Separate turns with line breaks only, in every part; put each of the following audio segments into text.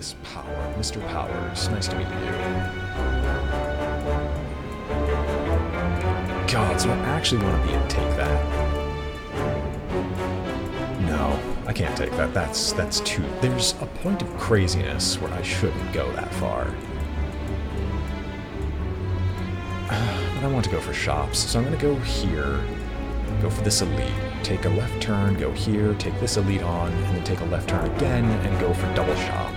Miss Power. Mr. Powers, nice to meet you. God, so I actually want to be and take that. No, I can't take that. That's too... There's a point of craziness where I shouldn't go that far. But I want to go for shops, so I'm going to go here, go for this elite, take a left turn, go here, take this elite on, and then take a left turn again, and go for double shop.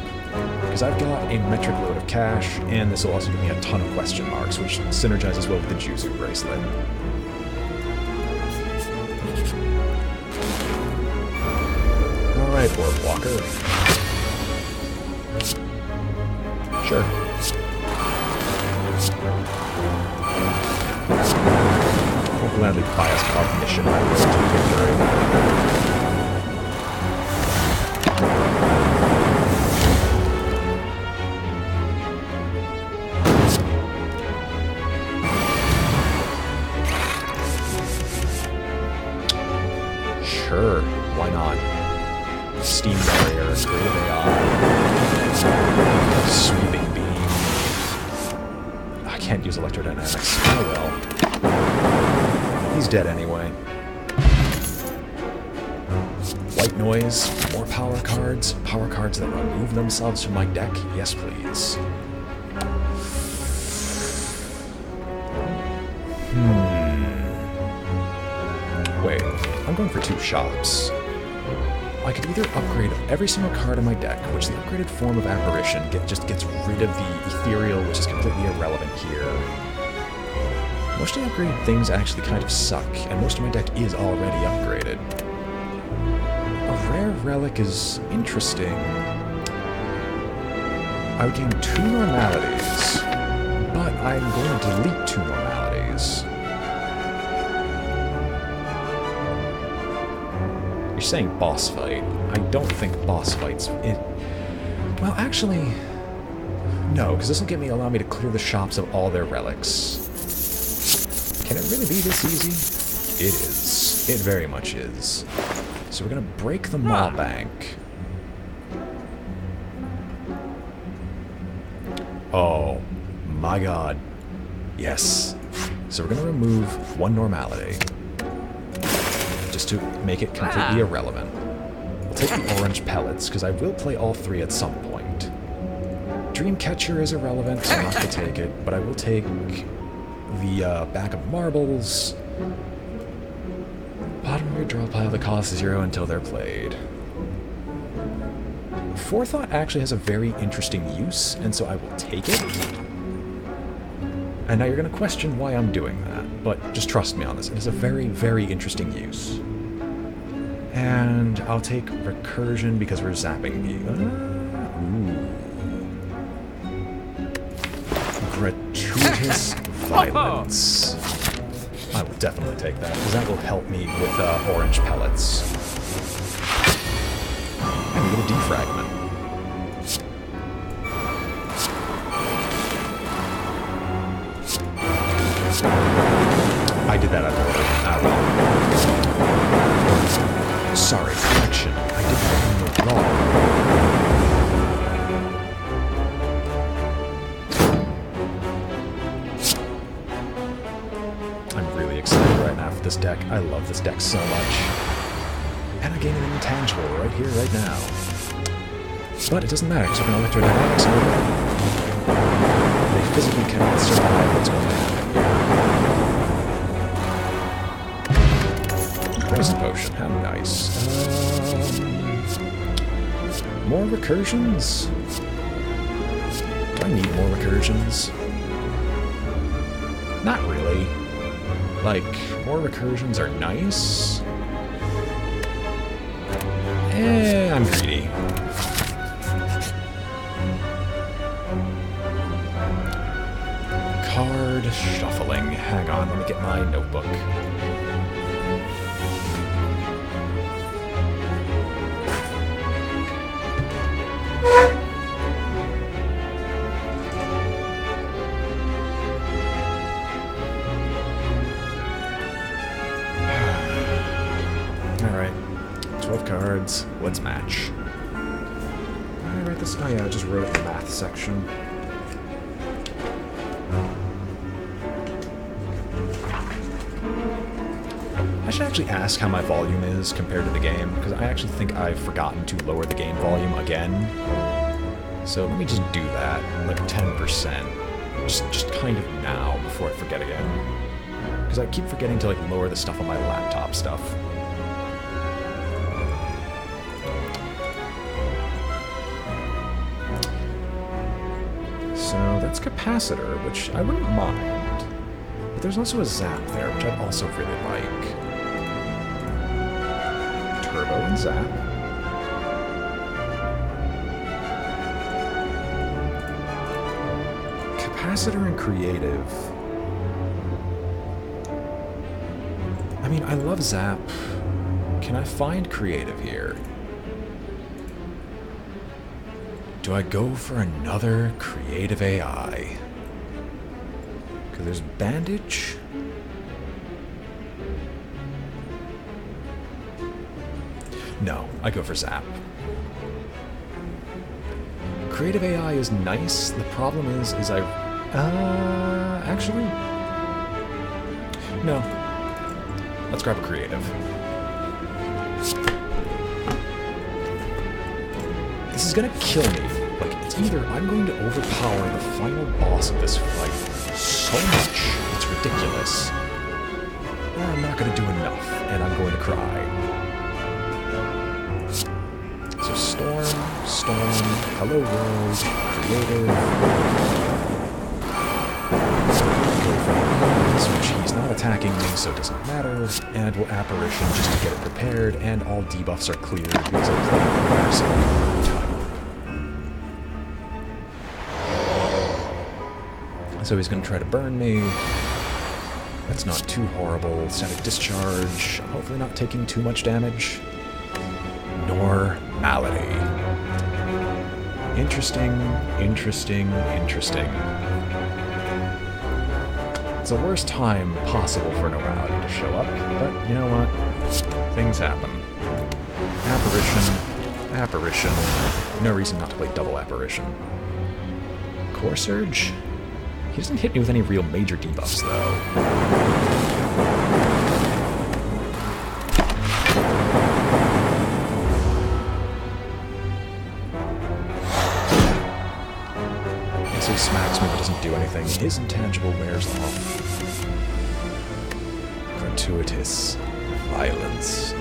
Because I've got a metric load of cash, and this will also give me a ton of question marks, which synergizes well with the Juzu bracelet. Alright, Boardwalker. Sure. I'll gladly buy us cognition on road to victory. Sure, why not? Steam barrier, great AI, sweeping beam. I can't use electrodynamics. Oh well. He's dead anyway. White noise, more power cards that remove themselves from my deck. Yes, please. Wait, I'm going for 2 shops. I could either upgrade every single card in my deck, which the upgraded form of apparition just gets rid of the ethereal, which is completely irrelevant here. Most of the upgraded things actually kind of suck, and most of my deck is already upgraded. A rare relic is interesting. I would gain 2 normalities, but I'm going to delete 2 normalities. You're saying boss fight. I don't think boss fights... Well, actually... No, because this will allow me to clear the shops of all their relics. Can it really be this easy? It is. It very much is. So we're going to break the Maw Bank. Oh, my god. Yes. So we're going to remove 1 normality. Just to make it completely irrelevant. I'll take the orange pellets, because I will play all 3 at some point. Dreamcatcher is irrelevant, so I'm not going to take it, but I will take the back of marbles. Bottom of your draw pile that costs 0 until they're played. Forethought actually has a very interesting use, and so I will take it. And now you're going to question why I'm doing that, but just trust me on this. It is a very, very interesting use. And I'll take recursion because we're zapping the... Gratuitous violence. I will definitely take that, because that will help me with orange pellets. And a little defragment. I did that out of order. Sorry, correction. I did that in the wrong. I'm really excited right now for this deck. I love this deck so much. And I gain an intangible right here, right now. But it doesn't matter, because we're going to electrodynamics anyway. They physically cannot survive what's going to happen here. Poison potion, how nice. More recursions? Do I need more recursions? Not really. Like, more recursions are nice. I'm greedy. Card shuffling. Hang on, let me get my notebook. Alright, 12 cards, let's match. this? Oh yeah, I just wrote it in the math section. I should actually ask how my volume is compared to the game, because I actually think I've forgotten to lower the game volume again. So let me just do that, like 10%. Just kind of now, before I forget again. Because I keep forgetting to like lower the stuff on my laptop stuff. So that's capacitor, which I wouldn't mind. But there's also a zap there, which I'd also really like. Turbo and zap. Capacitor and creative. I mean, I love zap. Can I find creative here? Do I go for another creative AI? Because there's bandage. No, I go for zap. Creative AI is nice. The problem is I... actually? No. Let's grab a creative. This is gonna kill me. Like, it's either I'm going to overpower the final boss of this fight so much, it's ridiculous, or I'm not gonna do enough, and I'm going to cry. So Storm, Hello World, Creative, go for Apparition, which he's not attacking me, so it doesn't matter, and we'll Apparition just to get it prepared, and all debuffs are cleared because I played Embarrassing type. So he's going to try to burn me. That's not too horrible. Static Discharge. Hopefully not taking too much damage. Normality. Interesting. It's the worst time possible for normality to show up, but you know what? Things happen. Apparition. No reason not to play double Apparition. Core Surge? He doesn't hit me with any real major debuffs, though. So he smacks me but doesn't do anything. His intangible wears off. Gratuitous violence.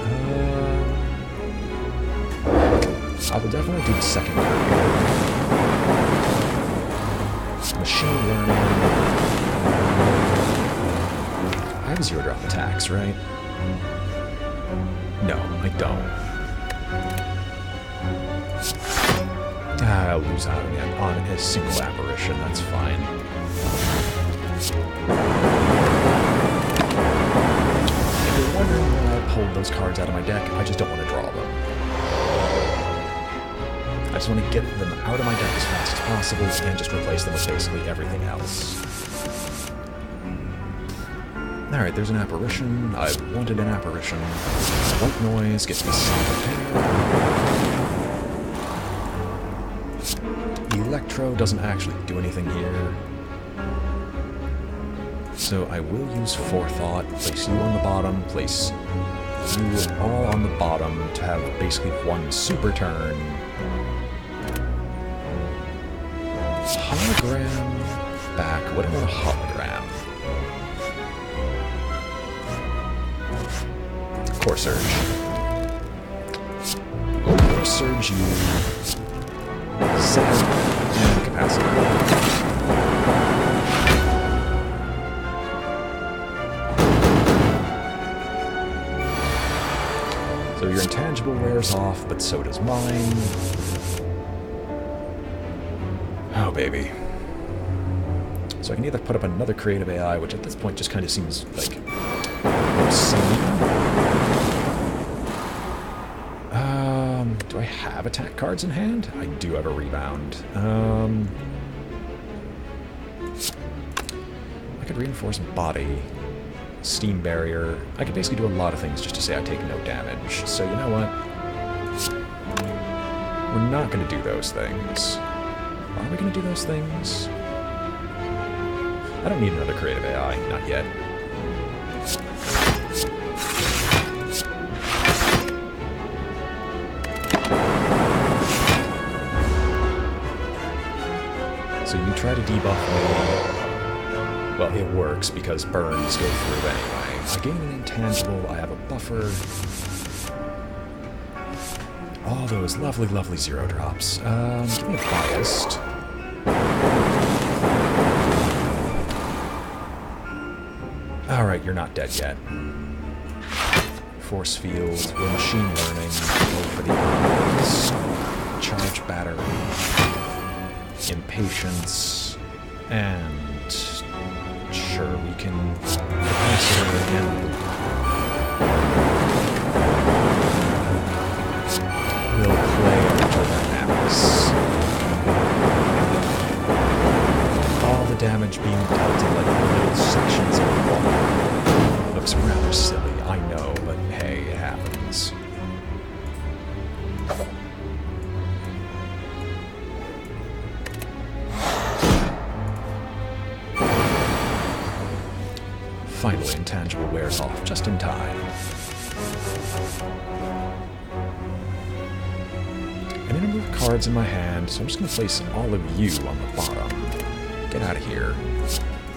I will definitely do the second creative. Machine learning. I have 0 drop attacks, right? No, I don't. I'll lose out on a single apparition, that's fine. If you're wondering why I pulled those cards out of my deck, I just don't want to draw them. I just want to get them out of my deck as fast as possible and just replace them with basically everything else. Alright, there's an apparition. I wanted an apparition. White noise gets me some repair. Electro doesn't actually do anything here. So I will use Forethought, place you on the bottom, place you all on the bottom to have basically one super turn. Hologram back. What about a hologram? Core Surge. Core Surge you. Zap and Capacitor. So your intangible wears off, but so does mine. Oh, baby. So I can either put up another creative AI, which at this point just kind of seems like obscene. Do I have attack cards in hand? I do have a rebound. I could reinforce body, steam barrier. I could basically do a lot of things just to say I take no damage. So you know what? We're not going to do those things. Are we going to do those things? I don't need another creative AI, not yet. So you try to debuff me. Well, it works because burns go through anyway. I gain an intangible, I have a buffer. All those lovely, lovely 0 drops. Give me a biased. Alright, you're not dead yet. Force field, we're machine learning, go for the eyes. Charge battery. Impatience. And sure, we can capacitor again. We'll play electrodynamics. All the damage being dealt in like little sections of water. Looks rather silly, I know, but hey, it happens. Finally, intangible wears off just in time. I'm going to move cards in my hand, so I'm just going to place all of you on the bottom. Get out of here.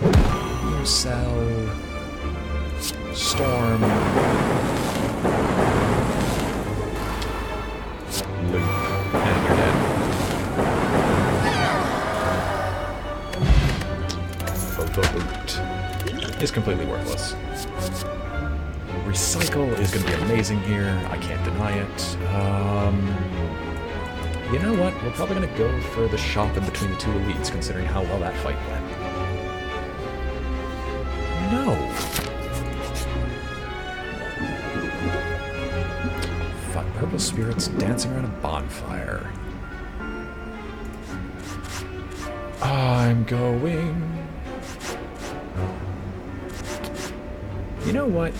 You Cell. Storm. Loop. And you're dead. Photo-looped. Is completely worthless. Recycle is going to be amazing here. I can't deny it. You know what? We're probably going to go for the shop in between the two elites, considering how well that fight went. No! Purple spirits dancing around a bonfire. I'm going... You know what?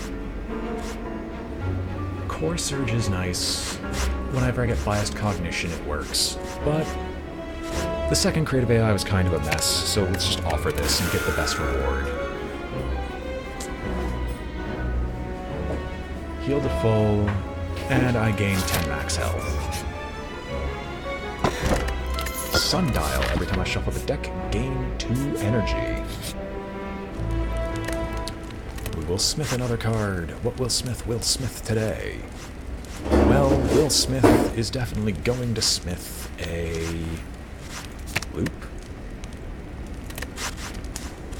Core Surge is nice. Whenever I get biased cognition, it works. But the second creative AI was kind of a mess, so let's just offer this and get the best reward. Heal to full, and I gain 10 max health. Sundial, every time I shuffle the deck, gain 2 energy. We will smith another card. What will Smith today? Well, Will Smith is definitely going to smith a loop.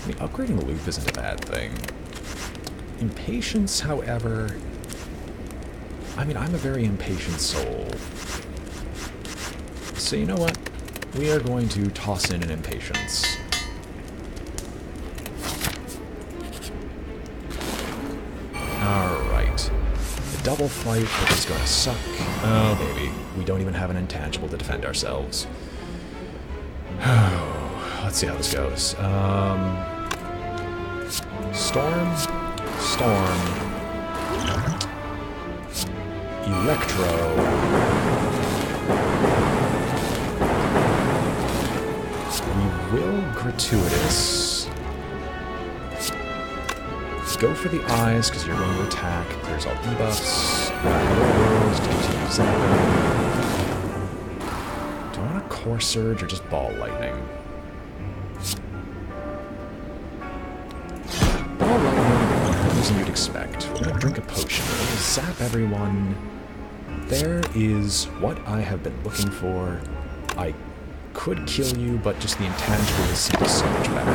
I mean, upgrading a loop isn't a bad thing. Impatience, however... I mean, I'm a very impatient soul. So you know what? We are going to toss in an impatience. Alright. The double fight, which is going to suck. Oh, baby. We don't even have an intangible to defend ourselves. Let's see how this goes. Storm. Storm. Electro. We will gratuitous. Go for the eyes, because you're going to attack. Clears all debuffs. Do I want a Core Surge or just Ball Lightning? Ball Lightning, more than you'd expect. We're going to drink a potion. We're going to zap everyone. There is what I have been looking for. I could kill you, but just the intangibles seem so much better.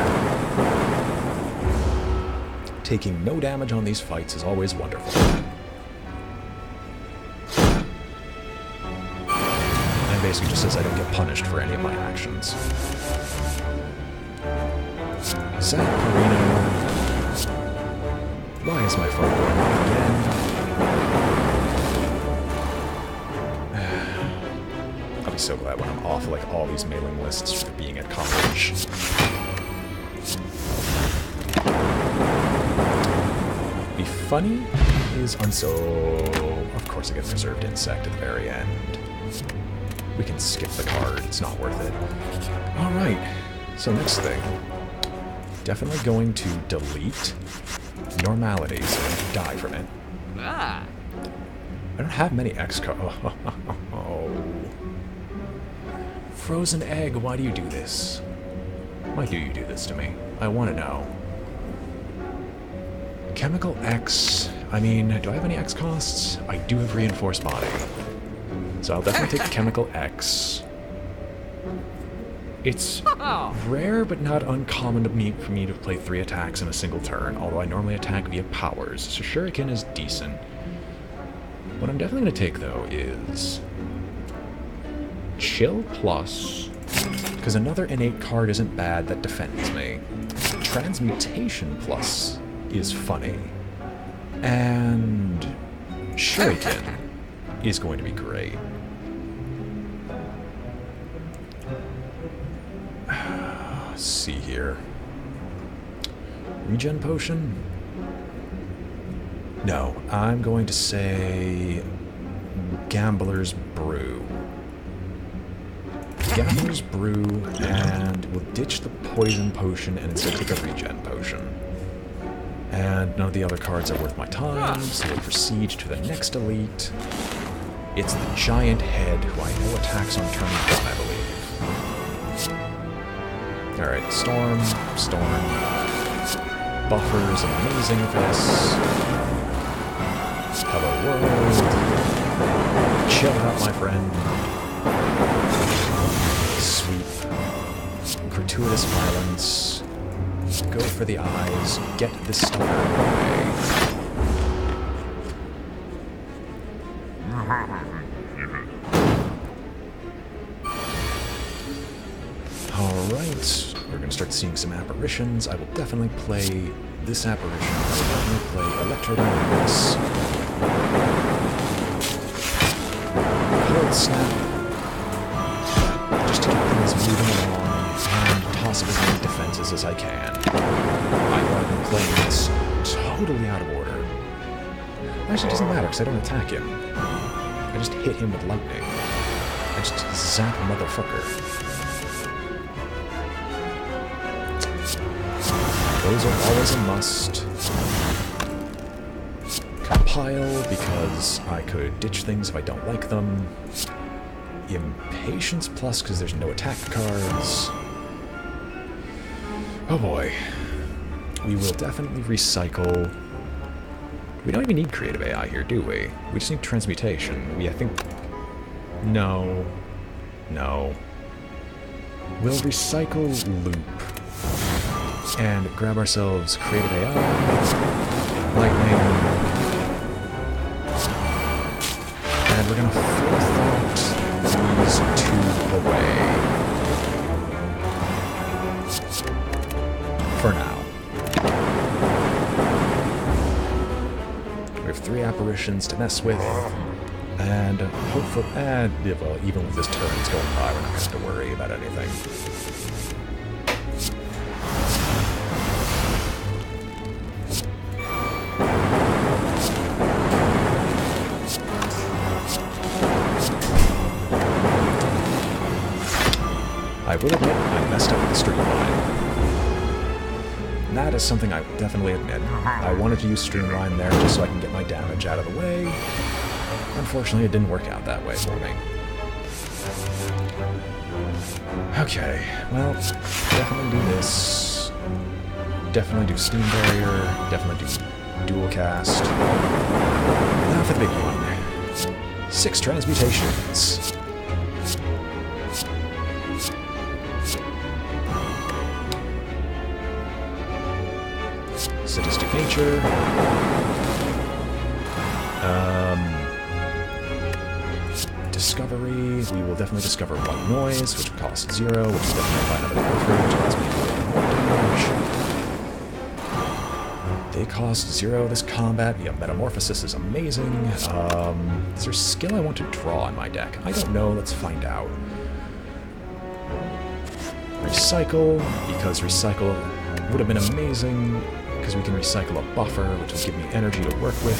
Taking no damage on these fights is always wonderful. And basically just says I don't get punished for any of my actions. Zap Arena. Why is my phone going off again? I'll be so glad when I'm off like all these mailing lists for being at college. Be funny is unso. Of course I get Preserved Insect at the very end. We can skip the card. It's not worth it. Alright. So next thing. Definitely going to delete normality so I don't die from it. I don't have many X cards. Oh. Frozen egg, why do you do this? Why do you do this to me? I want to know. Chemical X. I mean, do I have any X costs? I do have reinforced body. So I'll definitely take Chemical X. It's rare but not uncommon for me to play 3 attacks in a single turn, although I normally attack via powers, so Shuriken is decent. What I'm definitely going to take, though, is Chill Plus, because another innate card isn't bad that defends me. Transmutation Plus is funny. And Shuriken is going to be great. Let's see here. Regen Potion? No, I'm going to say Gambler's Brew. Gambler's Brew, and we'll ditch the Poison Potion and instead take a Regen Potion. And none of the other cards are worth my time, so we'll proceed to the next elite. It's the Giant Head, who I know attacks on turn 1, I believe. Alright, Storm. Buffer's amazing for this. Hello world. Chill out, my friend. Sweep. Gratuitous violence. Go for the eyes. Get this stuff out of the way. Alright, we're going to start seeing some apparitions. I will definitely play this apparition. I will definitely play Electrodynamics. Cold Snap. Just to keep things moving along and toss as many defenses as I can. I know I've been playing this totally out of order. Actually, it doesn't matter because I don't attack him. I just hit him with lightning. I just zap a motherfucker. Those are always a must. Compile, because I could ditch things if I don't like them. Impatience Plus, because there's no attack cards. Oh boy. We will definitely recycle. We don't even need creative AI here, do we? We just need transmutation. I think... No. We'll recycle Loop. And grab ourselves creative AI, lightning, and we're gonna forethought these 2 away. For now. We have 3 apparitions to mess with, and hopefully, well, even with this turns going by, we're not gonna have to worry about anything. I will admit, I messed up with the Streamline. And that is something I will definitely admit. I wanted to use Streamline there just so I can get my damage out of the way. Unfortunately, it didn't work out that way for me. Okay, well, definitely do this. Definitely do Steam Barrier. Definitely do Dual Cast. Now for the big one. 6 transmutations. Sadistic Nature. Discovery. We will definitely discover 1 noise, which costs 0, which is definitely by another filter, which allows me to do more damage. They cost 0 this combat. Yeah, Metamorphosis is amazing. Is there a skill I want to draw in my deck? I don't know. Let's find out. Recycle, because Recycle would have been amazing, because we can recycle a buffer, which will give me energy to work with.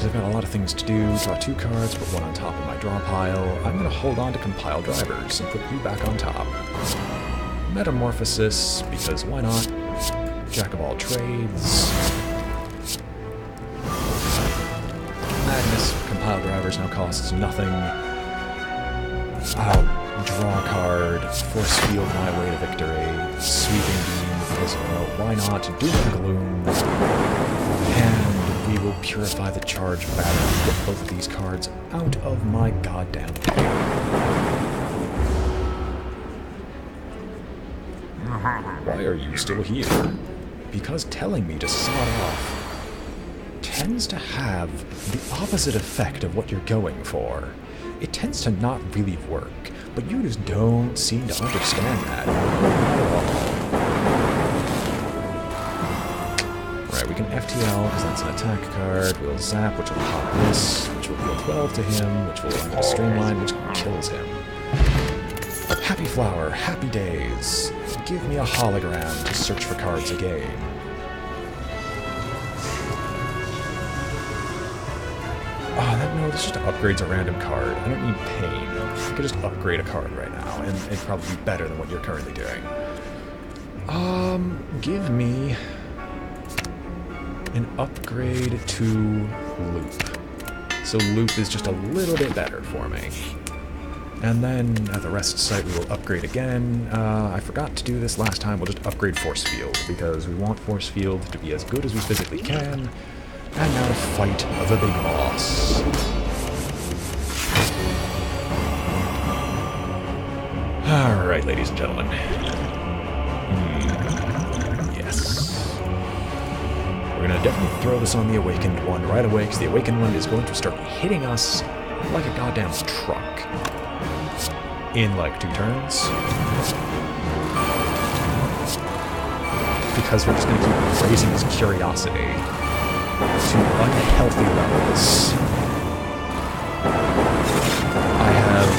because I've got a lot of things to do. Draw 2 cards, put 1 on top of my draw pile. I'm going to hold on to compile drivers and put you back on top. Metamorphosis, because why not? Jack of all trades. Magnus, compile drivers now costs nothing. I'll draw a card, force field my way to victory, sweeping beam, because, well, why not? Doom and Gloom, and we will purify the charge battle and get both of these cards out of my goddamn way. Why are you still here? Because telling me to sod off tends to have the opposite effect of what you're going for. It tends to not really work, but you just don't seem to understand that. Not at all. Right, we can FTL, because that's an attack card. We'll zap, which will pop this, which will deal 12 to him, which will streamline, which kills him. Happy flower, happy days. Give me a hologram to search for cards again. No, this just upgrades a random card. I don't need pain. I could just upgrade a card right now, and it'd probably be better than what you're currently doing. Give me an upgrade to Loop. So Loop is just a little bit better for me. And then at the rest site we will upgrade again. I forgot to do this last time. We'll just upgrade Force Field, because we want Force Field to be as good as we physically can. And now to fight the big boss. Alright, ladies and gentlemen. Yes. We're gonna definitely throw this on the Awakened one right away, because the Awakened one is going to start hitting us like a goddamn truck. In like 2 turns. Because we're just gonna keep raising his curiosity to unhealthy levels. I have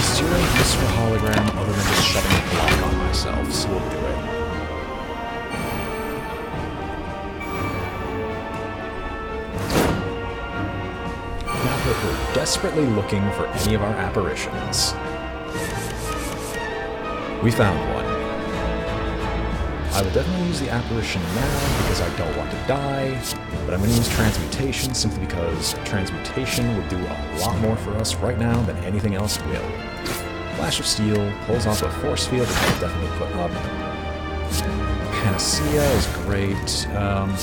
0 use for hologram other than just shoving a block on myself, so we'll do it. Now that we're desperately looking for any of our apparitions, we found one. I will definitely use the apparition now because I don't want to die, but I'm going to use transmutation simply because transmutation will do a lot more for us right now than anything else will. Flash of Steel pulls off a force field that I'll definitely put up. Panacea is great.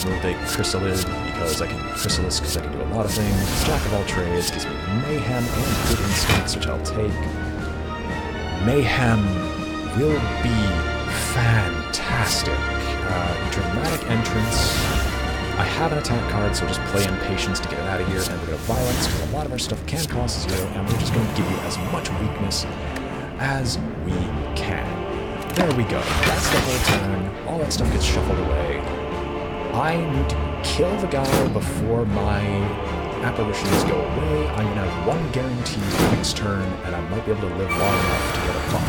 We'll take Chrysalid because I can Chrysalis because I can do a lot of things. Jack of all trades gives me Mayhem and Good Instincts, which I'll take. Mayhem will be fantastic. Dramatic entrance. I have an attack card, so we'll just play Impatience to get it out of here, and we're going to Violence, because a lot of our stuff can cost 0, and we're just going to give you as much weakness as we can. There we go. That's the whole turn. All that stuff gets shuffled away. I need to kill the guy before my apparitions go away. I'm going to have 1 guarantee next turn, and I might be able to live long enough to get a bump.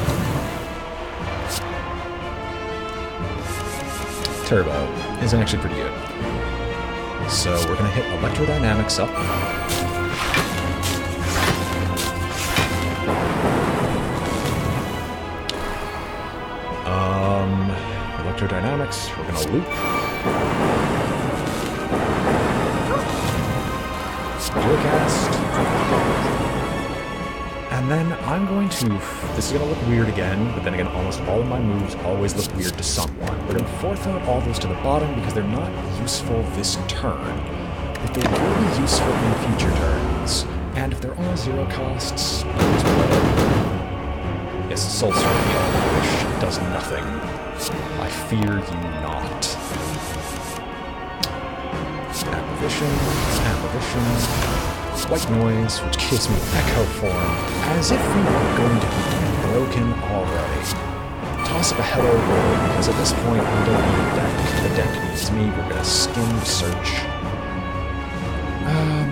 Turbo is actually pretty good. So we're going to hit Electrodynamics up. Electrodynamics, we're going to loop. Dual-cast. And then I'm going to... This is going to look weird again, but then again, almost all of my moves always look weird to someone. We're going to fourth out all those to the bottom because they're not useful this turn. But they will be useful in future turns. And if they're all 0 costs, please play. Yes, Soul Survey, which does nothing. I fear you not. Apparition. White Noise, which gives me Echo Form, as if we were going to be broken already. Toss up a Hello World, because at this point we don't need a deck. The deck needs me. We're going to skim search.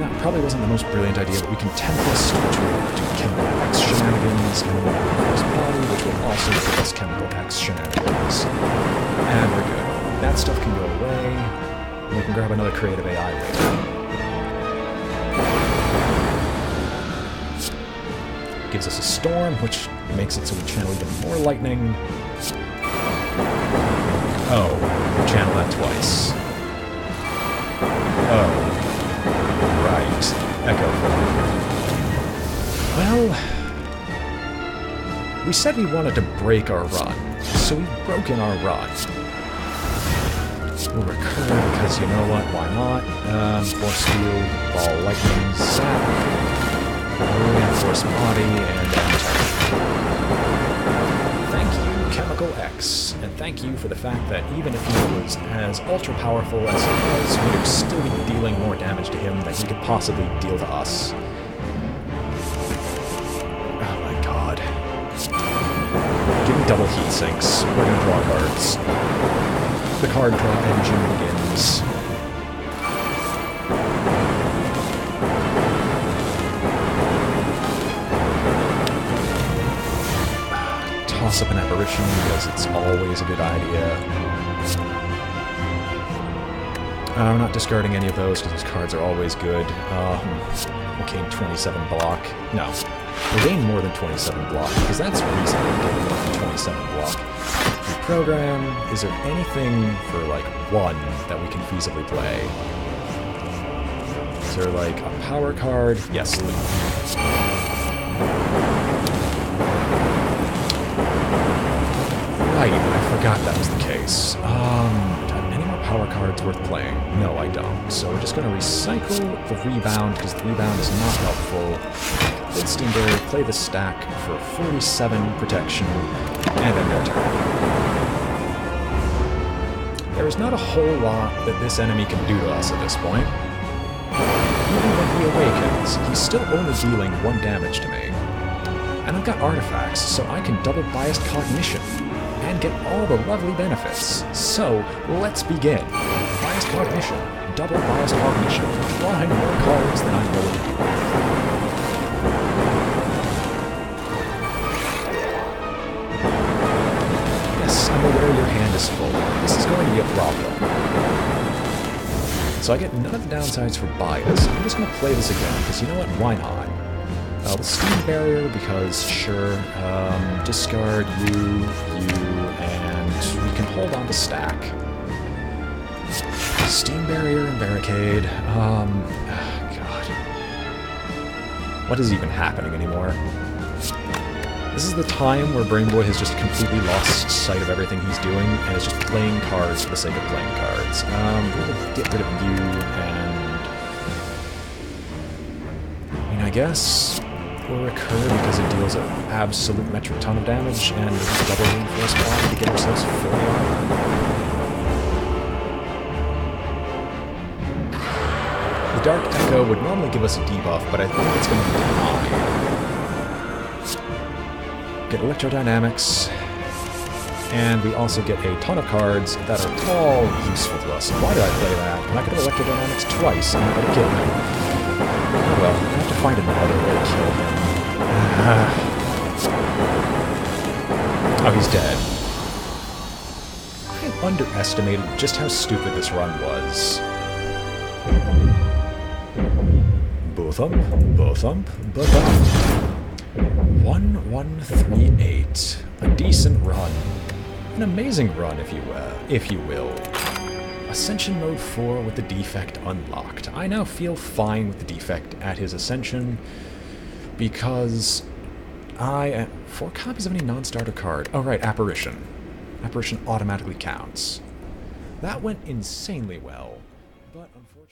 That probably wasn't the most brilliant idea, but we can Tempest, which will do Chemical X shenanigans, and we'll Force Body, which will also give us Chemical X shenanigans. And we're good. That stuff can go away, and we can grab another Creative AI later. gives us a storm, which makes it so we channel even more lightning. Oh, we channel that twice. Oh, right. Echo form. Well, we said we wanted to break our run, so we've broken our run. We'll recur because you know what? Why not? Force field, ball, lightning, zap, reinforced body, and turn. Thank you, Chemical X, and thank you for the fact that even if he was as ultra powerful as he was, we would still be dealing more damage to him than he could possibly deal to us. Oh my god. Give me double heat sinks. We're gonna draw cards. The card draw engine begins. Toss up an apparition because it's always a good idea. I'm not discarding any of those because those cards are always good. We'll gain 27 block. No. We'll gain more than 27 block because that's reasonable to get more than 27 block. Program, is there anything for like 1 that we can feasibly play? Is there like a power card? Yes, Leap. Right, I forgot that was the case. Do I have any more power cards worth playing? No, I don't. So we're just going to recycle the rebound because the rebound is not helpful. With Steam Barrier, play the stack for 47 protection, and then their turn. There is not a whole lot that this enemy can do to us at this point. Even when he awakens, he's still only dealing 1 damage to me. And I've got artifacts, so I can double biased cognition and get all the lovely benefits. So, let's begin. Biased cognition, double biased cognition, drawing more cards than I'm willing to do. I'm aware your hand is full. This is going to be a problem. So I get none of the downsides for bias. I'm just going to play this again, because you know what? Why not? We'll Steam Barrier, because sure, discard you, and we can hold on to stack. Steam Barrier and Barricade. Oh, God. What is even happening anymore? This is the time where BrainBoy has just completely lost sight of everything he's doing, and is just playing cards for the sake of playing cards. We'll get rid of you, and... I mean, I guess we'll recur because it deals an absolute metric ton of damage, and we'll just double reinforce body to get ourselves 40 armor. The Dark Echo would normally give us a debuff, but I think it's going to be denied. Get Electrodynamics, and we also get a ton of cards that are all useful to us. Why did I play that? And I could have Electrodynamics twice, and I could have killed him. Oh well, I have to find another way to kill him. Oh, he's dead. I underestimated just how stupid this run was. Bo-thump, bo-thump, bo-thump. 1138. A decent run. An amazing run, if you will. Ascension Mode 4 with the defect unlocked. I now feel fine with the defect at his Ascension, because 4 copies of any non-starter card. Oh right, Apparition. Apparition automatically counts. That went insanely well, but unfortunately...